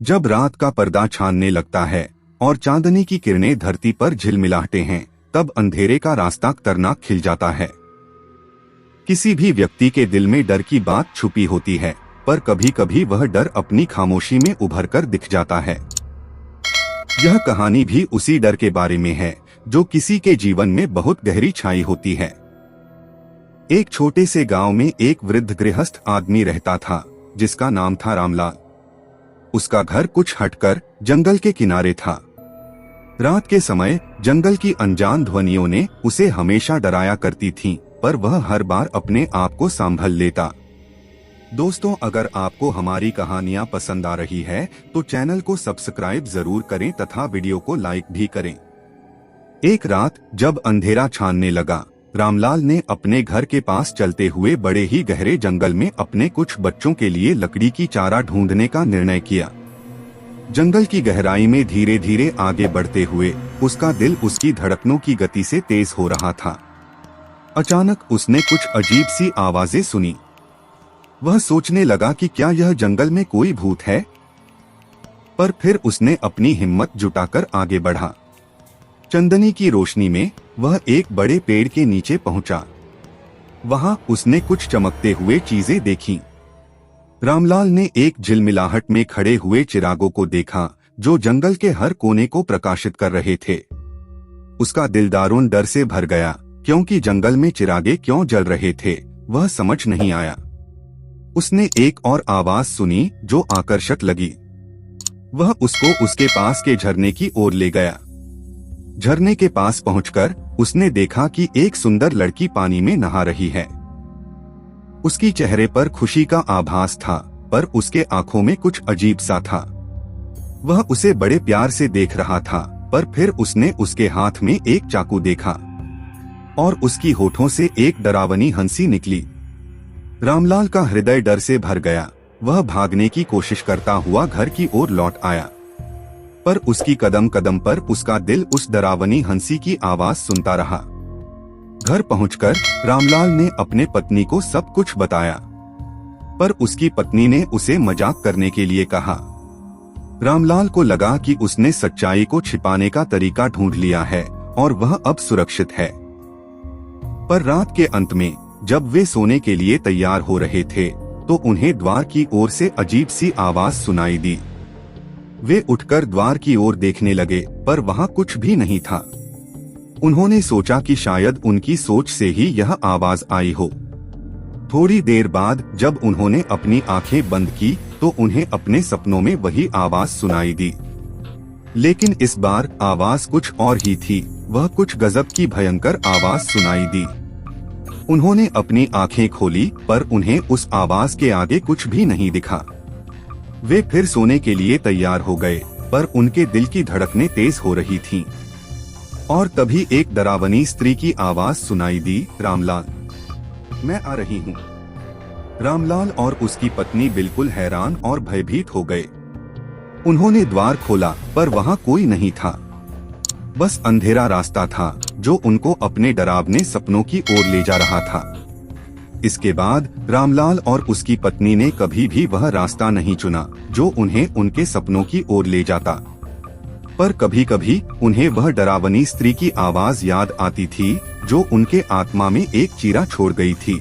जब रात का पर्दा छानने लगता है और चांदनी की किरणें धरती पर झिलमिलाते हैं, तब अंधेरे का रास्ता खतरनाक खिल जाता है। किसी भी व्यक्ति के दिल में डर की बात छुपी होती है, पर कभी कभी वह डर अपनी खामोशी में उभर कर दिख जाता है। यह कहानी भी उसी डर के बारे में है जो किसी के जीवन में बहुत गहरी छाई होती है। एक छोटे से गांव में एक वृद्ध गृहस्थ आदमी रहता था जिसका नाम था रामलाल। उसका घर कुछ हटकर जंगल के किनारे था। रात के समय जंगल की अनजान ध्वनियों ने उसे हमेशा डराया करती थीं, पर वह हर बार अपने आप को संभल लेता। दोस्तों, अगर आपको हमारी कहानियां पसंद आ रही है तो चैनल को सब्सक्राइब जरूर करें तथा वीडियो को लाइक भी करें। एक रात जब अंधेरा छानने लगा, रामलाल ने अपने घर के पास चलते हुए बड़े ही गहरे जंगल में अपने कुछ बच्चों के लिए लकड़ी की चारा ढूंढने का निर्णय किया। जंगल की गहराई में धीरे धीरे आगे बढ़ते हुए उसका दिल उसकी धड़कनों की गति से तेज हो रहा था। अचानक उसने कुछ अजीब सी आवाजें सुनी। वह सोचने लगा कि क्या यह जंगल में कोई भूत है, पर फिर उसने अपनी हिम्मत जुटाकर आगे बढ़ा। चंदनी की रोशनी में वह एक बड़े पेड़ के नीचे पहुंचा। वहां उसने कुछ चमकते हुए चीजें देखीं। रामलाल ने एक झिलमिलाहट में खड़े हुए चिरागों को देखा जो जंगल के हर कोने को प्रकाशित कर रहे थे। उसका दिल दारुण डर से भर गया, क्योंकि जंगल में चिरागे क्यों जल रहे थे वह समझ नहीं आया। उसने एक और आवाज सुनी जो आकर्षक लगी। वह उसको उसके पास के झरने की ओर ले गया। झरने के पास पहुंचकर उसने देखा कि एक सुंदर लड़की पानी में नहा रही है। उसकी चेहरे पर खुशी का आभास था, पर उसके आंखों में कुछ अजीब सा था। वह उसे बड़े प्यार से देख रहा था, पर फिर उसने उसके हाथ में एक चाकू देखा और उसकी होठों से एक डरावनी हंसी निकली। रामलाल का हृदय डर से भर गया। वह भागने की कोशिश करता हुआ घर की ओर लौट आया, पर उसकी कदम कदम पर उसका दिल उस डरावनी हंसी की आवाज सुनता रहा। घर पहुंचकर रामलाल ने अपने पत्नी को सब कुछ बताया, पर उसकी पत्नी ने उसे मजाक करने के लिए कहा। रामलाल को लगा कि उसने सच्चाई को छिपाने का तरीका ढूंढ लिया है और वह अब सुरक्षित है। पर रात के अंत में जब वे सोने के लिए तैयार हो रहे थे तो उन्हें द्वार की ओर से अजीब सी आवाज सुनाई दी। वे उठकर द्वार की ओर देखने लगे, पर वहां कुछ भी नहीं था। उन्होंने सोचा कि शायद उनकी सोच से ही यह आवाज आई हो। थोड़ी देर बाद जब उन्होंने अपनी आंखें बंद की तो उन्हें अपने सपनों में वही आवाज सुनाई दी, लेकिन इस बार आवाज कुछ और ही थी। वह कुछ गजब की भयंकर आवाज सुनाई दी। उन्होंने अपनी आंखें खोली, पर उन्हें उस आवाज के आगे कुछ भी नहीं दिखा। वे फिर सोने के लिए तैयार हो गए, पर उनके दिल की धड़कनें तेज हो रही थीं। और तभी एक डरावनी स्त्री की आवाज सुनाई दी, रामलाल, मैं आ रही हूँ। रामलाल और उसकी पत्नी बिल्कुल हैरान और भयभीत हो गए। उन्होंने द्वार खोला, पर वहाँ कोई नहीं था। बस अंधेरा रास्ता था जो उनको अपने डरावने सपनों की ओर ले जा रहा था। इसके बाद रामलाल और उसकी पत्नी ने कभी भी वह रास्ता नहीं चुना जो उन्हें उनके सपनों की ओर ले जाता। पर कभी कभी उन्हें वह डरावनी स्त्री की आवाज याद आती थी जो उनके आत्मा में एक चीरा छोड़ गई थी।